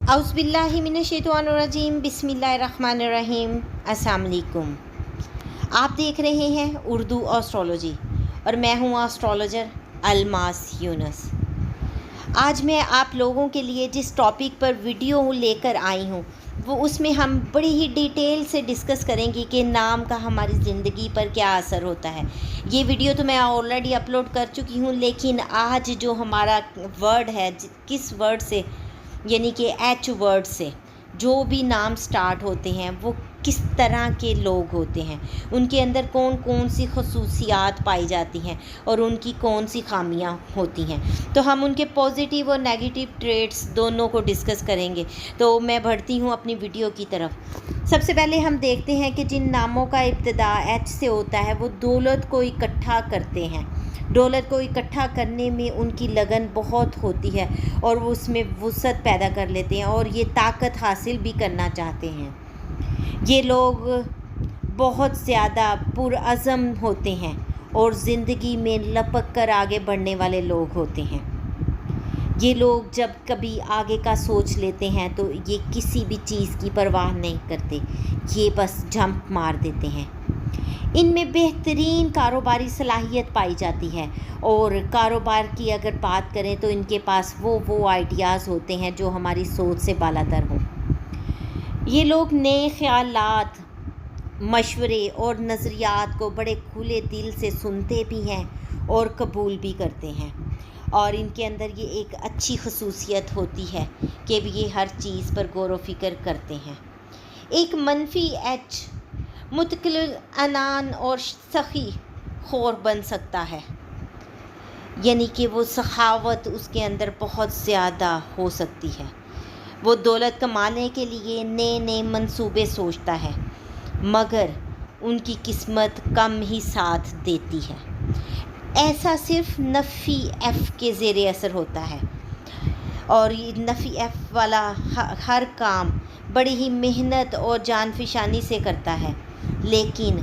औज़ बिल्लाहि मिनश्शैतानिर्रजीम बिस्मिल्लाहिर्रहमानिर्रहीम। अस्सलाम वालेकुम। आप देख रहे हैं उर्दू एस्ट्रोलॉजी और मैं हूँ एस्ट्रोलॉजर अलमास यूनुस। आज मैं आप लोगों के लिए जिस टॉपिक पर वीडियो लेकर आई हूँ वो उसमें हम बड़ी ही डिटेल से डिस्कस करेंगे कि नाम का हमारी ज़िंदगी पर क्या असर होता है। ये वीडियो तो मैं ऑलरेडी अपलोड कर चुकी हूँ, लेकिन आज जो हमारा वर्ड है, किस वर्ड से, यानी कि एच वर्ड से जो भी नाम स्टार्ट होते हैं वो किस तरह के लोग होते हैं, उनके अंदर कौन कौन सी खसूसियात पाई जाती हैं और उनकी कौन सी खामियां होती हैं। तो हम उनके पॉजिटिव और नेगेटिव ट्रेट्स दोनों को डिस्कस करेंगे। तो मैं बढ़ती हूँ अपनी वीडियो की तरफ। सबसे पहले हम देखते हैं कि जिन नामों का इब्तिदा एच से होता है वो दौलत को इकट्ठा करते हैं। दौलत को इकट्ठा करने में उनकी लगन बहुत होती है और वो उसमें वुसअत पैदा कर लेते हैं और ये ताकत हासिल भी करना चाहते हैं। ये लोग बहुत ज़्यादा पुरअज़म होते हैं और ज़िंदगी में लपक कर आगे बढ़ने वाले लोग होते हैं। ये लोग जब कभी आगे का सोच लेते हैं तो ये किसी भी चीज़ की परवाह नहीं करते, ये बस जंप मार देते हैं। इनमें बेहतरीन कारोबारी सलाहियत पाई जाती है और कारोबार की अगर बात करें तो इनके पास वो आइडियाज़ होते हैं जो हमारी सोच से बालातर हों। ये लोग नए ख़यालात, मशवरे और नज़रियात को बड़े खुले दिल से सुनते भी हैं और कबूल भी करते हैं। और इनके अंदर ये एक अच्छी खसूसियत होती है कि ये हर चीज़ पर गौर व फिक्र करते हैं। एक मनफी एच मुतकल्लिल अनान और सखी खोर बन सकता है, यानी कि वो सखावत उसके अंदर बहुत ज़्यादा हो सकती है। वो दौलत कमाने के लिए नए नए मंसूबे सोचता है, मगर उनकी किस्मत कम ही साथ देती है। ऐसा सिर्फ नफ़ी एफ़ के ज़ेरे असर होता है और ये नफ़ी एफ़ वाला हर काम बड़ी ही मेहनत और जानफिशानी से करता है, लेकिन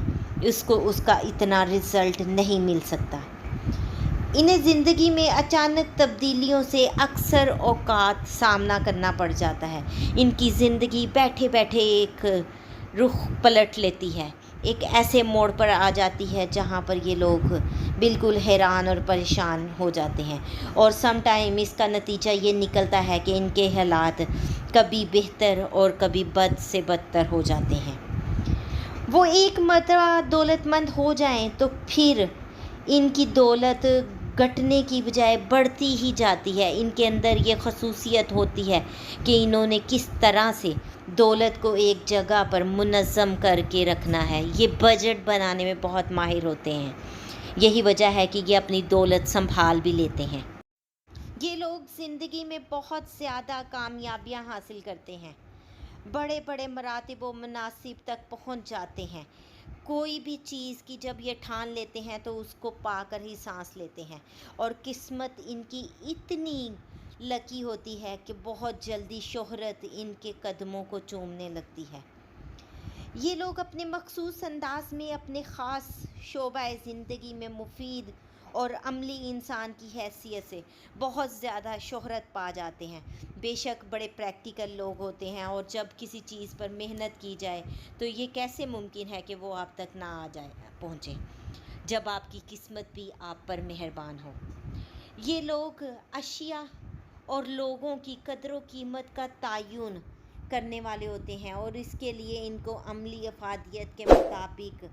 उसको उसका इतना रिज़ल्ट नहीं मिल सकता। इन्हें ज़िंदगी में अचानक तब्दीलियों से अक्सर औक़ात सामना करना पड़ जाता है। इनकी ज़िंदगी बैठे बैठे एक रुख पलट लेती है, एक ऐसे मोड़ पर आ जाती है जहाँ पर ये लोग बिल्कुल हैरान और परेशान हो जाते हैं और सम टाइम इसका नतीजा ये निकलता है कि इनके हालात कभी बेहतर और कभी बद से बदतर हो जाते हैं। वो एक मर्तबा दौलतमंद हो जाएं तो फिर इनकी दौलत घटने की बजाय बढ़ती ही जाती है। इनके अंदर ये खसूसियत होती है कि इन्होंने किस तरह से दौलत को एक जगह पर मुनज़्ज़म करके रखना है। ये बजट बनाने में बहुत माहिर होते हैं, यही वजह है कि ये अपनी दौलत संभाल भी लेते हैं। ये लोग ज़िंदगी में बहुत ज़्यादा कामयाबियाँ हासिल करते हैं, बड़े बड़े मरातिब व मनासिब तक पहुंच जाते हैं। कोई भी चीज़ की जब ये ठान लेते हैं तो उसको पाकर ही सांस लेते हैं और किस्मत इनकी इतनी लकी होती है कि बहुत जल्दी शोहरत इनके कदमों को चूमने लगती है। ये लोग अपने मखसूस अंदाज में अपने ख़ास शोबा ज़िंदगी में मुफीद और अमली इंसान की हैसियत से बहुत ज़्यादा शोहरत पा जाते हैं। बेशक बड़े प्रैक्टिकल लोग होते हैं और जब किसी चीज़ पर मेहनत की जाए तो ये कैसे मुमकिन है कि वो आप तक ना आ जाए पहुँचे, जब आपकी किस्मत भी आप पर मेहरबान हो। ये लोग अशिया और लोगों की कदर व कीमत का तयन करने वाले होते हैं और इसके लिए इनको अमली अफादियत के मुताबिक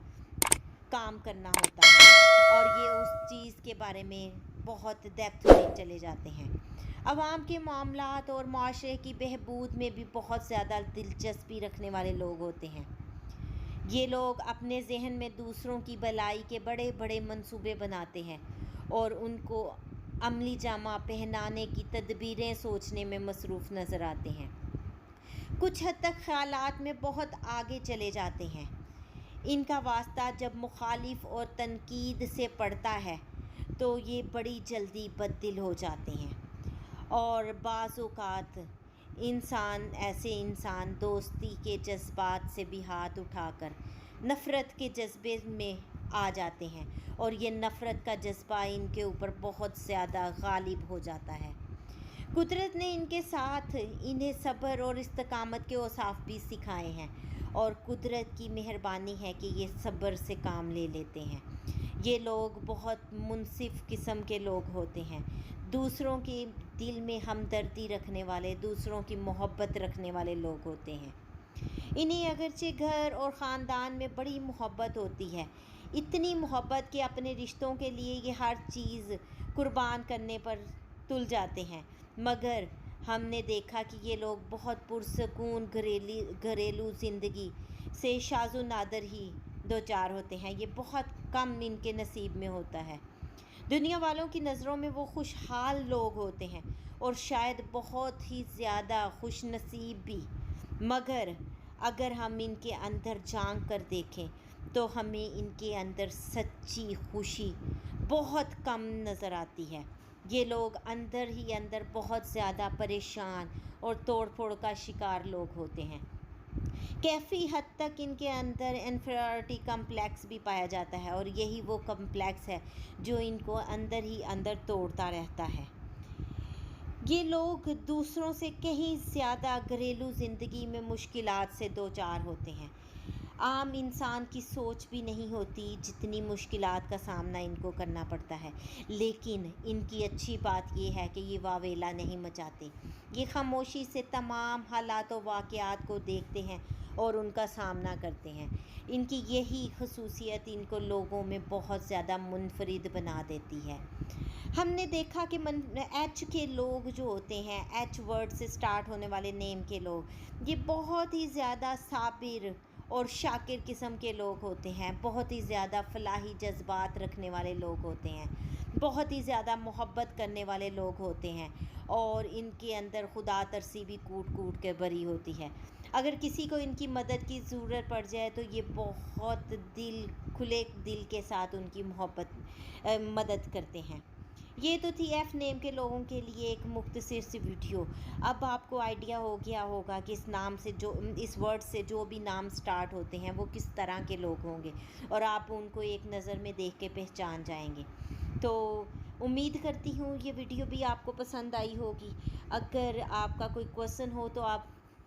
काम करना होता है और ये उस चीज़ के बारे में बहुत डेप्थ में चले जाते हैं। अवाम के मामलात और माशरे की बहबूद में भी बहुत ज़्यादा दिलचस्पी रखने वाले लोग होते हैं। ये लोग अपने जहन में दूसरों की भलाई के बड़े बड़े मंसूबे बनाते हैं और उनको अमली जामा पहनाने की तदबीरें सोचने में मसरूफ़ नज़र आते हैं। कुछ हद तक ख़यालात में बहुत आगे चले जाते हैं। इनका वास्ता जब मुखालिफ और तनकीद से पड़ता है तो ये बड़ी जल्दी बददिल हो जाते हैं और बाज़ औक़ात ऐसे इंसान दोस्ती के जज्बात से भी हाथ उठाकर नफ़रत के जज्बे में आ जाते हैं और ये नफ़रत का जज्बा इनके ऊपर बहुत ज़्यादा गालिब हो जाता है। कुदरत ने इनके साथ इन्हें सब्र और इस्तकामत के औसाफ भी सिखाए हैं, और कुदरत की मेहरबानी है कि ये सब्र से काम ले लेते हैं। ये लोग बहुत मुनसिफ किस्म के लोग होते हैं, दूसरों के दिल में हमदर्दी रखने वाले, दूसरों की मोहब्बत रखने वाले लोग होते हैं। इन्हें अगरचे घर और ख़ानदान में बड़ी मोहब्बत होती है, इतनी मोहब्बत कि अपने रिश्तों के लिए ये हर चीज़ कुर्बान करने पर तुल जाते हैं। मगर हमने देखा कि ये लोग बहुत पुरसकून घरेलू ज़िंदगी से शाज़ो नादर ही दो चार होते हैं। ये बहुत कम इनके नसीब में होता है। दुनिया वालों की नज़रों में वो खुशहाल लोग होते हैं और शायद बहुत ही ज़्यादा खुश नसीब भी, मगर अगर हम इनके अंदर झांक कर देखें तो हमें इनके अंदर सच्ची खुशी बहुत कम नज़र आती है। ये लोग अंदर ही अंदर बहुत ज़्यादा परेशान और तोड़ फोड़ का शिकार लोग होते हैं। काफ़ी हद तक इनके अंदर इन्फीरियरिटी कम्प्लेक्स भी पाया जाता है, और यही वो कम्प्लेक्स है जो इनको अंदर ही अंदर तोड़ता रहता है। ये लोग दूसरों से कहीं ज़्यादा घरेलू ज़िंदगी में मुश्किलात से दो चार होते हैं। आम इंसान की सोच भी नहीं होती जितनी मुश्किलात का सामना इनको करना पड़ता है, लेकिन इनकी अच्छी बात ये है कि ये वावेला नहीं मचाते। ये खामोशी से तमाम हालात व वाक़यात को देखते हैं और उनका सामना करते हैं। इनकी यही खसूसियत इनको लोगों में बहुत ज़्यादा मुनफरिद बना देती है। हमने देखा कि एच के लोग जो होते हैं, एच वर्ड से स्टार्ट होने वाले नेम के लोग, ये बहुत ही ज़्यादा साबिर और शाकिर किस्म के लोग होते हैं, बहुत ही ज़्यादा फलाही जज्बात रखने वाले लोग होते हैं, बहुत ही ज़्यादा मोहब्बत करने वाले लोग होते हैं, और इनके अंदर खुदा तरसी भी कूट कूट के भरी होती है। अगर किसी को इनकी मदद की ज़रूरत पड़ जाए तो ये बहुत खुले दिल के साथ उनकी मदद करते हैं। ये तो थी एफ़ नेम के लोगों के लिए एक मुख्तसर सी वीडियो। अब आपको आइडिया हो गया होगा कि इस नाम से इस वर्ड से जो भी नाम स्टार्ट होते हैं वो किस तरह के लोग होंगे, और आप उनको एक नज़र में देख के पहचान जाएंगे। तो उम्मीद करती हूँ ये वीडियो भी आपको पसंद आई होगी। अगर आपका कोई क्वेश्चन हो तो आप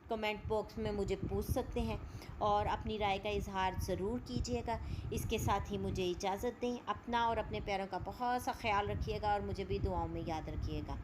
कमेंट बॉक्स में मुझे पूछ सकते हैं, और अपनी राय का इजहार ज़रूर कीजिएगा। इसके साथ ही मुझे इजाज़त दें। अपना और अपने प्यारों का बहुत सा ख्याल रखिएगा, और मुझे भी दुआओं में याद रखिएगा।